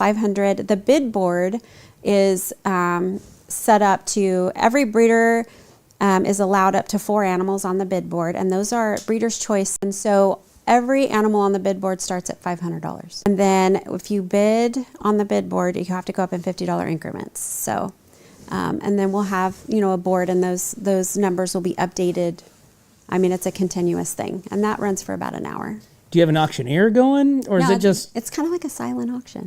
500. The bid board is set up to, every breeder is allowed up to 4 animals on the bid board, and those are breeder's choice. And so every animal on the bid board starts at $500. And then if you bid on the bid board, you have to go up in $50 increments. So, and then we'll have, a board, and those numbers will be updated. I mean, it's a continuous thing, and that runs for about an hour. Do you have an auctioneer going, or is it just? It's kind of like a silent auction.